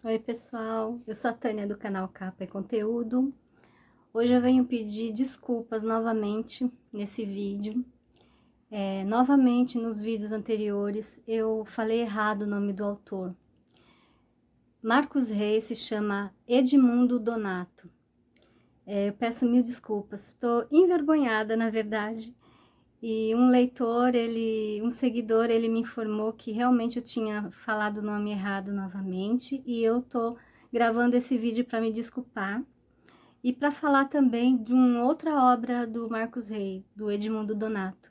Oi pessoal, eu sou a Tânia do canal Capa e Conteúdo. Hoje eu venho pedir desculpas novamente nesse vídeo. Novamente nos vídeos anteriores eu falei errado o nome do autor. Marcos Reis se chama Edmundo Donato. Eu peço mil desculpas, estou envergonhada na verdade. E um leitor, um seguidor, ele me informou que realmente eu tinha falado o nome errado novamente e eu tô gravando esse vídeo para me desculpar e para falar também de uma outra obra do Marcos Reis, do Edmundo Donato,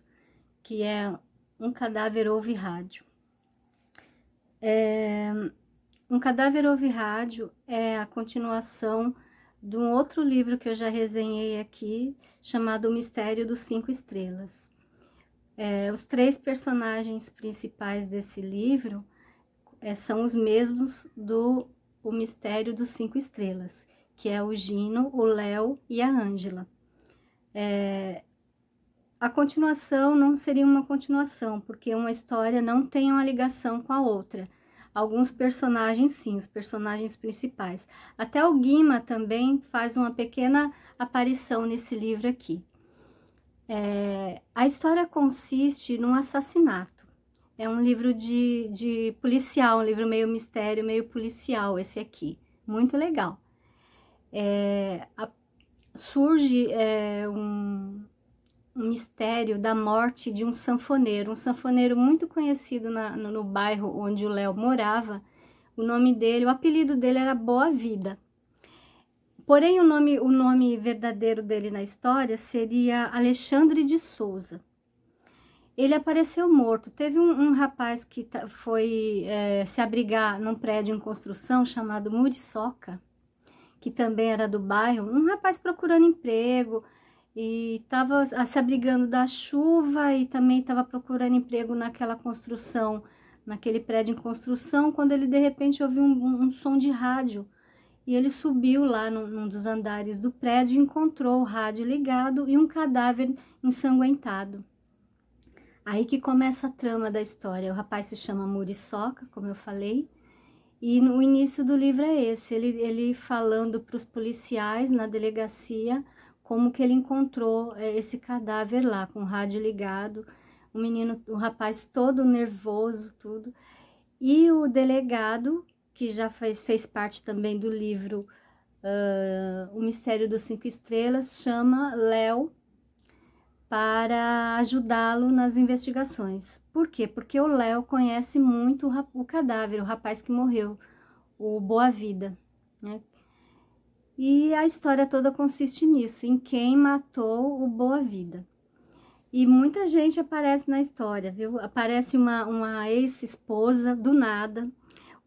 que é Um Cadáver Ouve Rádio. Um Cadáver Ouve Rádio é a continuação de um outro livro que eu já resenhei aqui, chamado O Mistério dos Cinco Estrelas. Os três personagens principais desse livro são os mesmos do O Mistério dos Cinco Estrelas, que é o Gino, o Léo e a Ângela. A continuação não seria uma continuação, porque uma história não tem uma ligação com a outra. Alguns personagens sim, os personagens principais. Até o Guima também faz uma pequena aparição nesse livro aqui. A história consiste num assassinato. É um livro de policial, um livro meio mistério, meio policial, esse aqui. Muito legal. Surge um mistério da morte de um sanfoneiro muito conhecido no bairro onde o Léo morava. O nome dele, o apelido dele era Boa Vida. Porém, o nome verdadeiro dele na história seria Alexandre de Souza. Ele apareceu morto. Teve um rapaz que foi se abrigar num prédio em construção chamado Muriçoca, que também era do bairro. Um rapaz procurando emprego e estava se abrigando da chuva e também estava procurando emprego naquela construção, naquele prédio em construção, quando ele de repente ouviu um som de rádio. E ele subiu lá num dos andares do prédio e encontrou o rádio ligado e um cadáver ensanguentado. Aí que começa a trama da história. O rapaz se chama Muriçoca, como eu falei, e no início do livro é esse, ele falando para os policiais na delegacia como que ele encontrou esse cadáver lá, com o rádio ligado, o rapaz todo nervoso, tudo. E o delegado, que já fez parte também do livro O Mistério dos Cinco Estrelas, chama Léo para ajudá-lo nas investigações. Por quê? Porque o Léo conhece muito o cadáver, o rapaz que morreu, o Boa Vida, né? E a história toda consiste nisso, em quem matou o Boa Vida. E muita gente aparece na história, viu? Aparece uma ex-esposa do nada,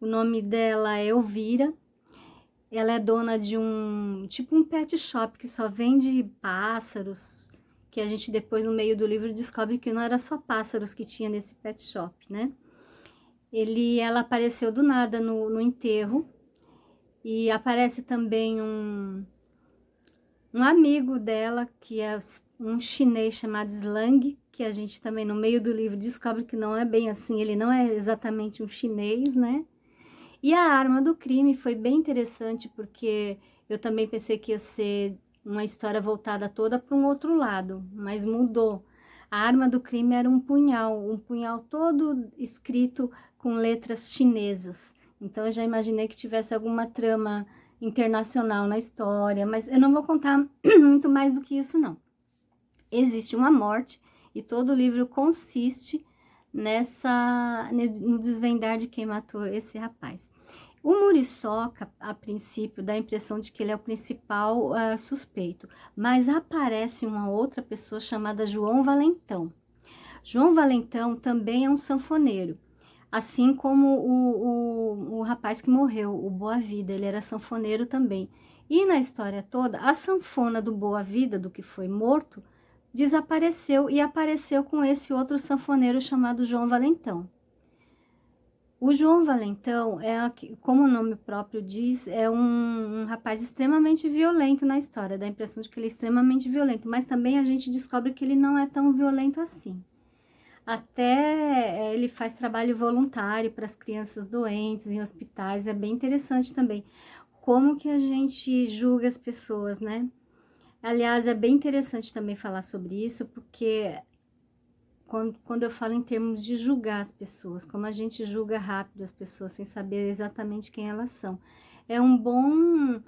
o nome dela é Elvira. Ela é dona de tipo um pet shop que só vende pássaros, que a gente depois no meio do livro descobre que não era só pássaros que tinha nesse pet shop, né? Ela apareceu do nada no enterro e aparece também um amigo dela, que é um chinês chamado Slang, que a gente também no meio do livro descobre que não é bem assim, ele não é exatamente um chinês, né? E a arma do crime foi bem interessante, porque eu também pensei que ia ser uma história voltada toda para um outro lado, mas mudou. A arma do crime era um punhal todo escrito com letras chinesas. Então eu já imaginei que tivesse alguma trama internacional na história, mas eu não vou contar muito mais do que isso, não. Existe uma morte e todo o livro consiste no desvendar de quem matou esse rapaz. O Muriçoca, a princípio, dá a impressão de que ele é o principal suspeito, mas aparece uma outra pessoa chamada João Valentão. João Valentão também é um sanfoneiro, assim como o rapaz que morreu, o Boa Vida, ele era sanfoneiro também. E na história toda, a sanfona do Boa Vida, do que foi morto, desapareceu e apareceu com esse outro sanfoneiro chamado João Valentão. O João Valentão, como o nome próprio diz, é um rapaz extremamente violento na história, dá a impressão de que ele é extremamente violento, mas também a gente descobre que ele não é tão violento assim. até ele faz trabalho voluntário para as crianças doentes em hospitais, é bem interessante também. Como que a gente julga as pessoas, né? Aliás, é bem interessante também falar sobre isso, porque quando eu falo em termos de julgar as pessoas, como a gente julga rápido as pessoas sem saber exatamente quem elas são. É um bom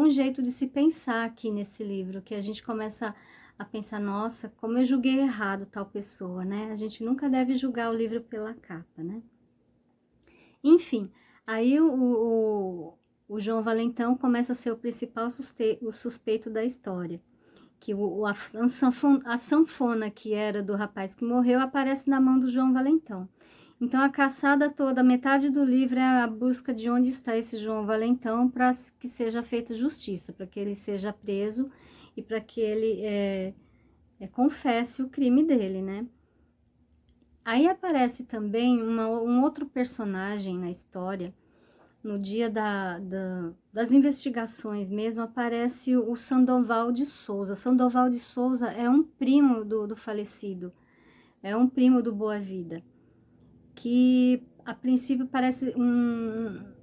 jeito de se pensar aqui nesse livro, que a gente começa a pensar, nossa, como eu julguei errado tal pessoa, né? A gente nunca deve julgar o livro pela capa, né? Enfim, aí o João Valentão começa a ser o principal o suspeito da história. Que a sanfona que era do rapaz que morreu aparece na mão do João Valentão. Então a caçada toda, metade do livro é a busca de onde está esse João Valentão para que seja feita justiça, para que ele seja preso e para que ele confesse o crime dele, né? Aí aparece também um outro personagem na história. No dia das investigações mesmo, aparece o Sandoval de Souza. Sandoval de Souza é um primo do falecido, é um primo do Boa Vida, que a princípio parece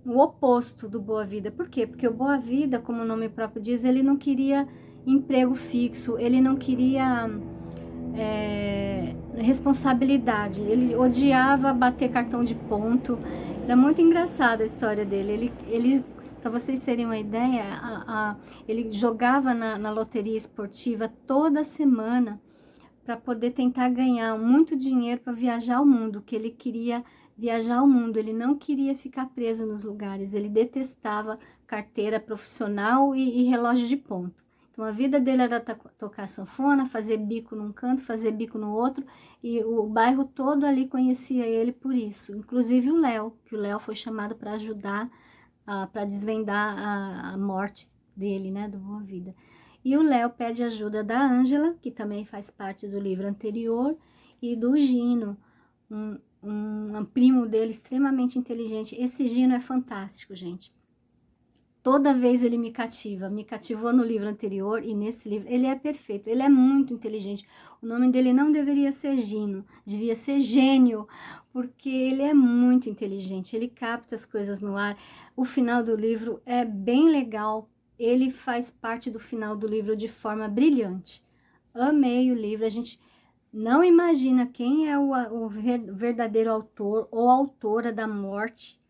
o oposto do Boa Vida. Por quê? Porque o Boa Vida, como o nome próprio diz, ele não queria emprego fixo, ele não queria responsabilidade, ele odiava bater cartão de ponto. Era muito engraçada a história dele. Ele para vocês terem uma ideia, ele jogava na loteria esportiva toda semana para poder tentar ganhar muito dinheiro para viajar ao mundo, que ele queria viajar ao mundo, ele não queria ficar preso nos lugares, ele detestava carteira profissional e relógio de ponto. Então a vida dele era tocar sanfona, fazer bico num canto, fazer bico no outro, e o bairro todo ali conhecia ele por isso, inclusive o Léo, que o Léo foi chamado para ajudar, para desvendar a morte dele, né, do Boa Vida. E o Léo pede ajuda da Ângela, que também faz parte do livro anterior, e do Gino, um primo dele extremamente inteligente. Esse Gino é fantástico, gente. Toda vez ele me cativou no livro anterior e nesse livro. Ele é perfeito, ele é muito inteligente. O nome dele não deveria ser Gino, devia ser Gênio, porque ele é muito inteligente, ele capta as coisas no ar. O final do livro é bem legal, ele faz parte do final do livro de forma brilhante. Amei o livro, a gente não imagina quem é o verdadeiro autor ou autora da morte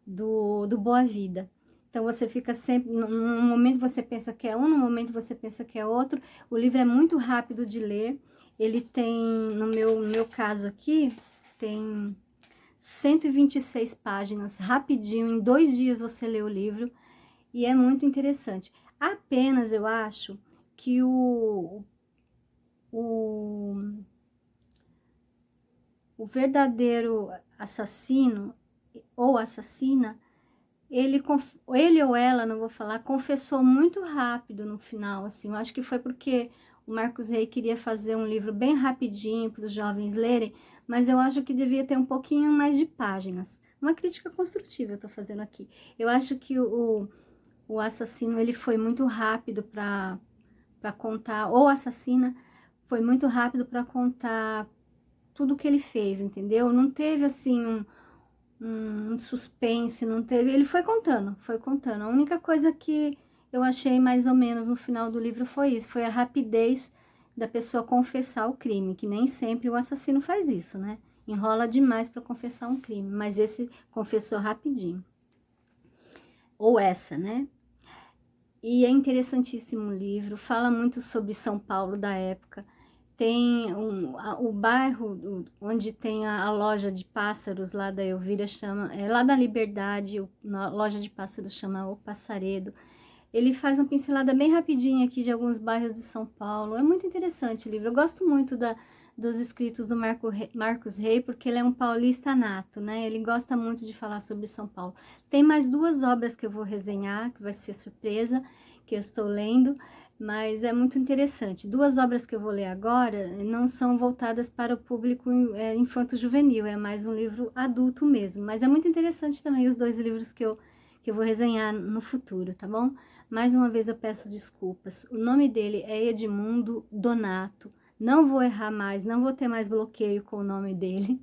do Boa Vida. Então você fica sempre, num momento você pensa que é um, no momento você pensa que é outro. O livro é muito rápido de ler. Ele tem, no meu caso aqui, tem 126 páginas, rapidinho, em 2 dias você lê o livro e é muito interessante. Apenas eu acho que o verdadeiro assassino ou assassina, ele ou ela, não vou falar, confessou muito rápido no final, assim. Eu acho que foi porque o Marcos Rey queria fazer um livro bem rapidinho para os jovens lerem, mas eu acho que devia ter um pouquinho mais de páginas. Uma crítica construtiva eu tô fazendo aqui. Eu acho que o assassino, ele foi muito rápido para contar, ou a assassina foi muito rápido para contar tudo que ele fez, entendeu? Não teve, assim, um suspense, não teve. Ele foi contando, foi contando. A única coisa que eu achei mais ou menos no final do livro foi isso, foi a rapidez da pessoa confessar o crime, que nem sempre o assassino faz isso, né? Enrola demais para confessar um crime, mas esse confessou rapidinho. Ou essa, né? E é interessantíssimo o livro, fala muito sobre São Paulo da época. Tem o bairro onde tem a loja de pássaros lá da Elvira, chama, lá da Liberdade, a loja de pássaros chama O Passaredo. Ele faz uma pincelada bem rapidinha aqui de alguns bairros de São Paulo. É muito interessante o livro. Eu gosto muito dos escritos do Marcos Rey, porque ele é um paulista nato, né? Ele gosta muito de falar sobre São Paulo. Tem mais 2 obras que eu vou resenhar, que vai ser surpresa, que eu estou lendo, mas é muito interessante. 2 obras que eu vou ler agora não são voltadas para o público infanto-juvenil, é mais um livro adulto mesmo. Mas é muito interessante também os 2 livros que eu vou resenhar no futuro, tá bom? Mais uma vez eu peço desculpas. O nome dele é Edmundo Donato. Não vou errar mais, não vou ter mais bloqueio com o nome dele.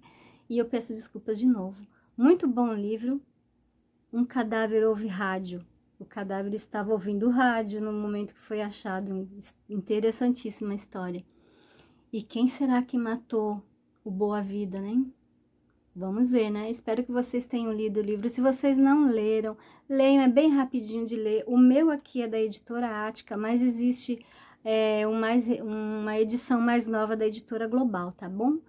E eu peço desculpas de novo. Muito bom livro. Um cadáver ouve rádio. O cadáver estava ouvindo rádio no momento que foi achado. Interessantíssima história. E quem será que matou o Boa Vida, né? Vamos ver, né? Espero que vocês tenham lido o livro. Se vocês não leram, leiam, é bem rapidinho de ler. O meu aqui é da editora Ática, mas existe uma edição mais nova da editora Global, tá bom?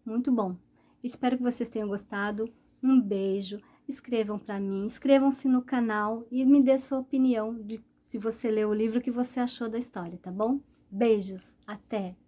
Muito bom. Espero que vocês tenham gostado. Um beijo. Escrevam para mim, inscrevam-se no canal e me dê sua opinião de se você leu o livro, o que você achou da história, tá bom? Beijos, até!